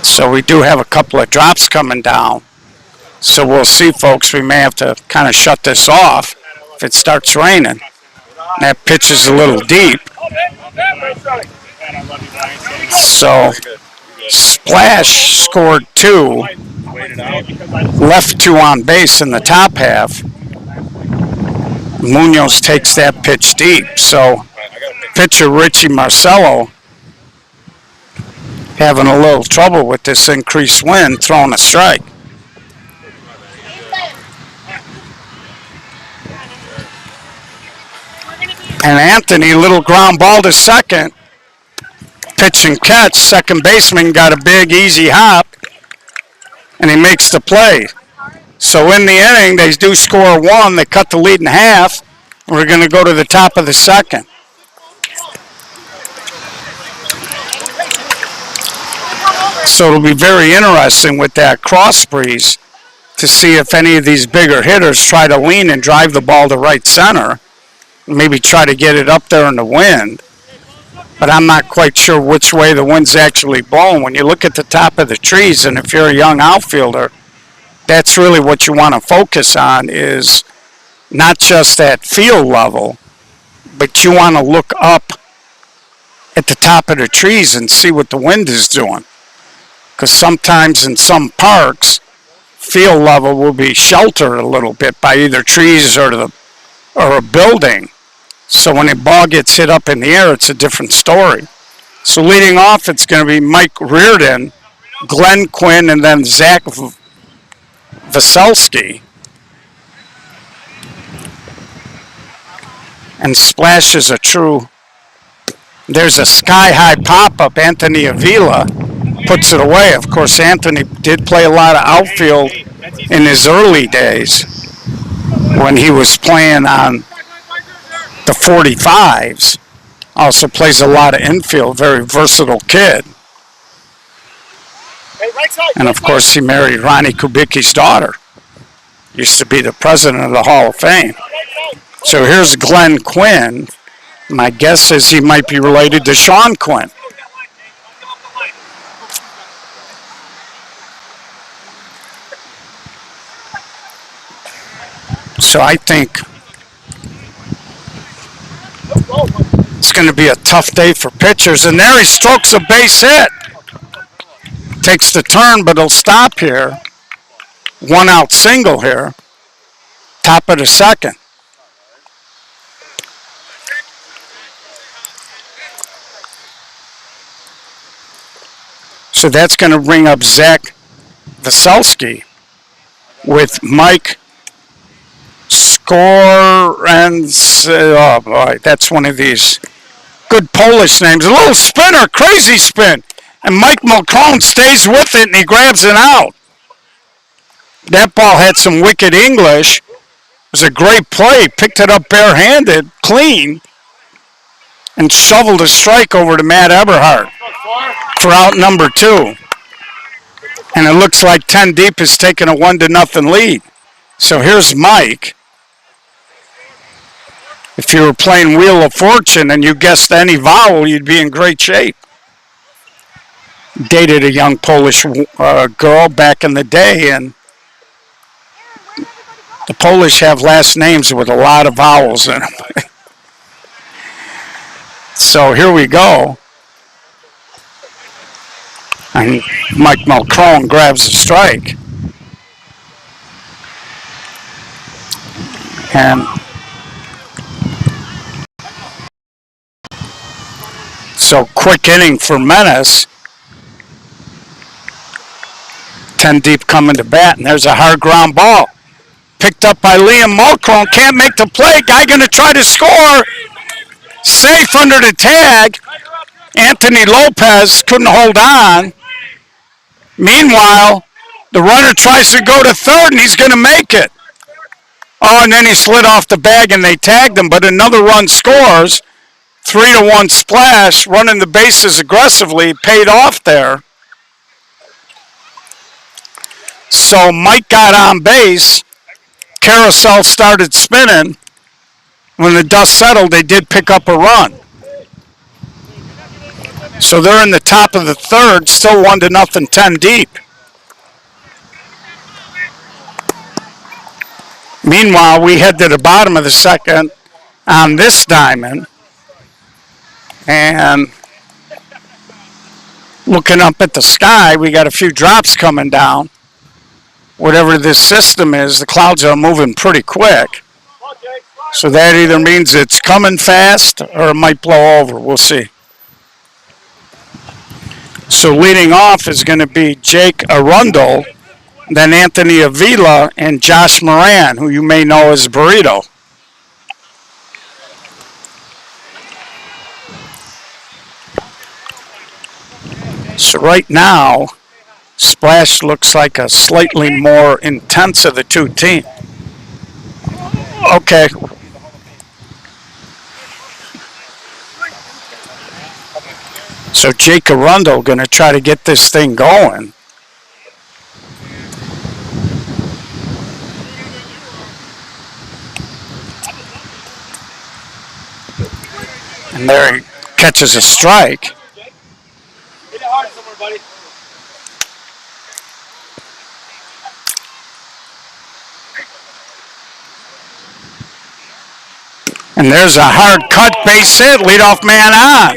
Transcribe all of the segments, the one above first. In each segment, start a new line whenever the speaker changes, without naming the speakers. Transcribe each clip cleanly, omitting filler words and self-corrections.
So we do have a couple of drops coming down. So we'll see, folks. We may have to kind of shut this off if it starts raining. That pitch is a little deep. So Splash scored 2, left 2 on base in the top half. Munoz takes that pitch deep. So pitcher Richie Marcello having a little trouble with this increased wind, throwing a strike. And Anthony, little ground ball to second. Pitch and catch. Second baseman got a big, easy hop. And he makes the play. So in the inning, they do score 1. They cut the lead in half. And we're going to go to the top of the second. So it'll be very interesting with that cross breeze to see if any of these bigger hitters try to lean and drive the ball to right center. Maybe try to get it up there in the wind. But I'm not quite sure which way the wind's actually blowing. When you look at the top of the trees, and if you're a young outfielder, that's really what you want to focus on, is not just that field level, but you want to look up at the top of the trees and see what the wind is doing. Because sometimes in some parks, field level will be sheltered a little bit by either trees or a building. So when a ball gets hit up in the air, it's a different story. So leading off, it's going to be Mike Reardon, Glenn Quinn, and then Zach Veselski. And Splash is a true. There's a sky-high pop-up. Anthony Avila puts it away. Of course, Anthony did play a lot of outfield in his early days when he was playing on the 45s. Also plays a lot of infield, very versatile kid. And of course, he married Ronnie Kubicki's daughter. Used to be the president of the Hall of Fame. So here's Glenn Quinn. My guess is he might be related to Sean Quinn. So I think it's going to be a tough day for pitchers. And there he strokes a base hit. Takes the turn, but he'll stop here. 1 out single here. Top of the second. So that's going to bring up Zach Veselski with Mike Skorens. Oh boy, that's one of these good Polish names. A little spinner, crazy spin. And Mike Mulcone stays with it and he grabs it out. That ball had some wicked English. It was a great play. Picked it up barehanded, clean, and shoveled a strike over to Matt Eberhardt for out number 2. And it looks like 10 Deep has taken a 1-0 lead. So here's Mike. If you were playing Wheel of Fortune and you guessed any vowel, you'd be in great shape. Dated a young Polish girl back in the day, and the Polish have last names with a lot of vowels in them. So here we go. And Mike Mulcone grabs the strike. And so quick inning for Menace. 10 Deep coming to bat, and there's a hard ground ball. Picked up by Liam Mulcone. Can't make the play. Guy going to try to score. Safe under the tag. Anthony Lopez couldn't hold on. Meanwhile, the runner tries to go to third, and he's going to make it. Oh, and then he slid off the bag, and they tagged him, but another run scores. 3-1 Splash, running the bases aggressively, paid off there. So Mike got on base. Carousel started spinning. When the dust settled, they did pick up a run. So they're in the top of the third, still 1-0, 10 deep. Meanwhile, we head to the bottom of the second on this diamond. And looking up at the sky, we got a few drops coming down. Whatever this system is, the clouds are moving pretty quick. So that either means it's coming fast or it might blow over. We'll see. So leading off is going to be Jake Arundel, then Anthony Avila, and Josh Moran, who you may know as Burrito. So right now, Splash looks like a slightly more intense of the two teams. Okay. So Jake Arundel going to try to get this thing going. And there he catches a strike.
Hit it hard somewhere, buddy.
And there's a hard cut base hit, leadoff man on.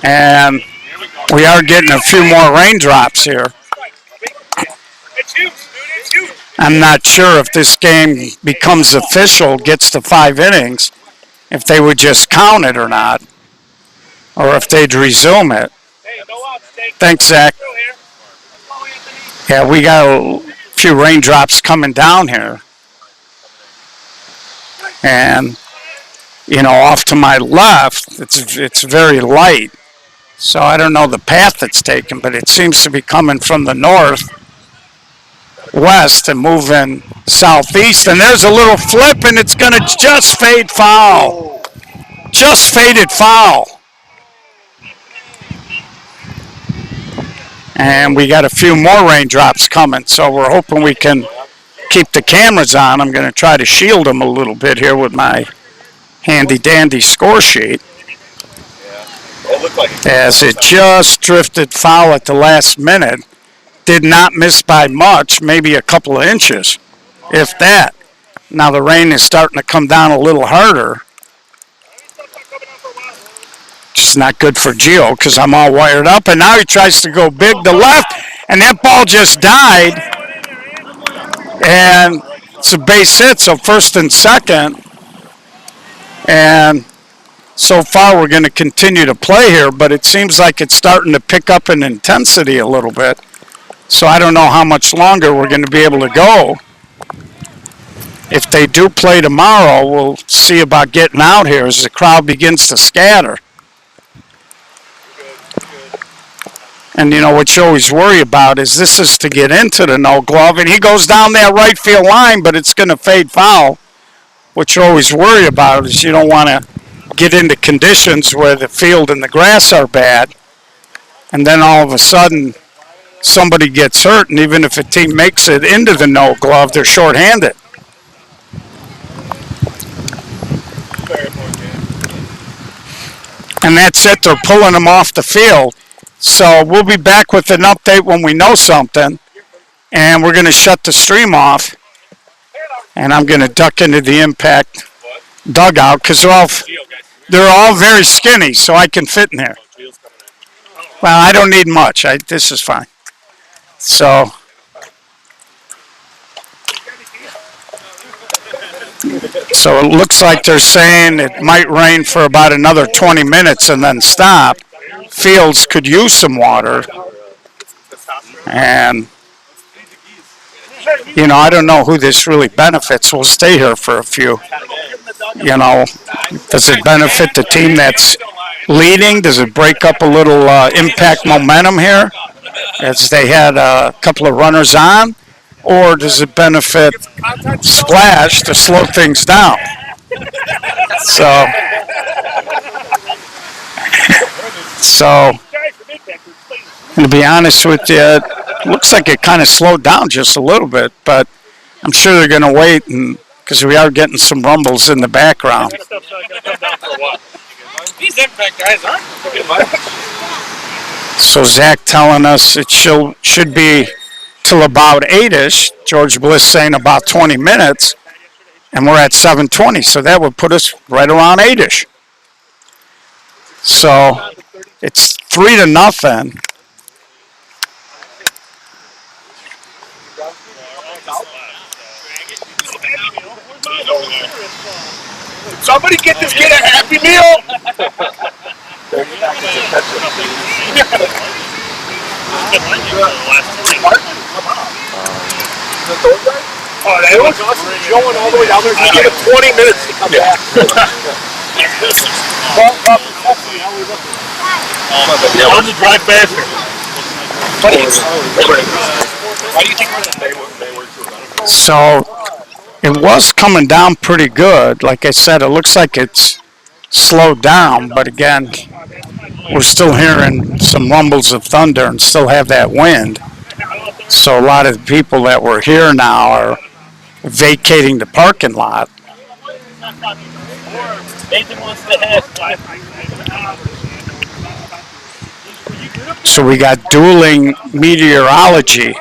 And we are getting a few more raindrops here. I'm not sure if this game becomes official, gets to 5 innings, if they would just count it or not, or if they'd resume it. Thanks, Zach. Yeah, we got a few raindrops coming down here. And, you know, off to my left, it's very light. So I don't know the path it's taken, but it seems to be coming from the north west and moving southeast. And there's a little flip, and it's going to just fade foul. Just faded foul. And we got a few more raindrops coming, so we're hoping we can keep the cameras on. I'm going to try to shield them a little bit here with my handy-dandy score sheet. As it just drifted foul at the last minute. Did not miss by much, maybe a couple of inches, if that. Now the rain is starting to come down a little harder. It's not good for Gio because I'm all wired up. And now he tries to go big to left, and that ball just died. And it's a base hit, so first and second. And so far we're going to continue to play here, but it seems like it's starting to pick up in intensity a little bit. So I don't know how much longer we're going to be able to go. If they do play tomorrow, we'll see about getting out here as the crowd begins to scatter. And, you know, what you always worry about is this is to get into the no glove. And he goes down that right field line, but it's going to fade foul. What you always worry about is you don't want to get into conditions where the field and the grass are bad. And then all of a sudden somebody gets hurt. And even if a team makes it into the no glove, they're shorthanded. And that's it. They're pulling them off the field. So we'll be back with an update when we know something. And we're going to shut the stream off. And I'm going to duck into the Impact dugout because they're all very skinny, so I can fit in there. Well, I don't need much. This is fine. So it looks like they're saying it might rain for about another 20 minutes and then stop. Fields could use some water. And, you know, I don't know who this really benefits. We'll stay here for a few. You know, does it benefit the team that's leading? Does it break up a little Impact momentum here as they had a couple of runners on? Or does it benefit Splash to slow things down? So, to be honest with you, it looks like it kind of slowed down just a little bit, but I'm sure they're going to wait because we are getting some rumbles in the background.
These impact guys aren't good much.
So Zach telling us it should be till about 8ish. George Bliss saying about 20 minutes, and we're at 7:20. So that would put us right around 8ish. So it's 3-0.
Somebody get this kid a Happy Meal. Oh, that was going all the way down there. Just give it 20 minutes to come back. I'll just drive faster. Why do you think they were too?
So it was coming down pretty good. Like I said, it looks like it's slowed down, but again, we're still hearing some rumbles of thunder and still have that wind. So a lot of the people that were here now are vacating the parking lot. So we got dueling meteorologist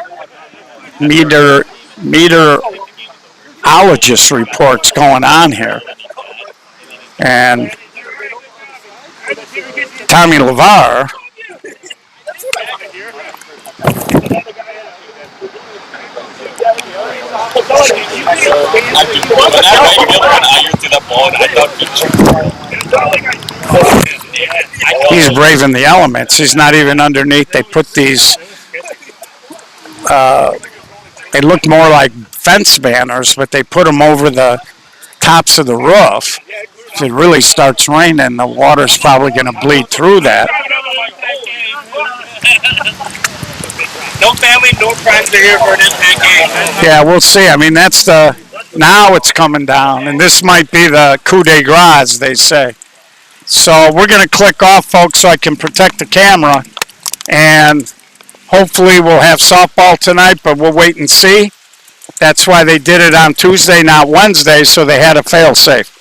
reports going on here. And Tommy LeVar he's braving the elements. He's not even underneath. They put these, they look more like fence banners, but they put them over the tops of the roof. If it really starts raining, the water's probably going to bleed through that.
No family, no friends are here for an impact game.
Yeah, we'll see. I mean, now it's coming down, and this might be the coup de grace, they say. So we're going to click off, folks, so I can protect the camera, and hopefully we'll have softball tonight, but we'll wait and see. That's why they did it on Tuesday, not Wednesday, so they had a fail-safe.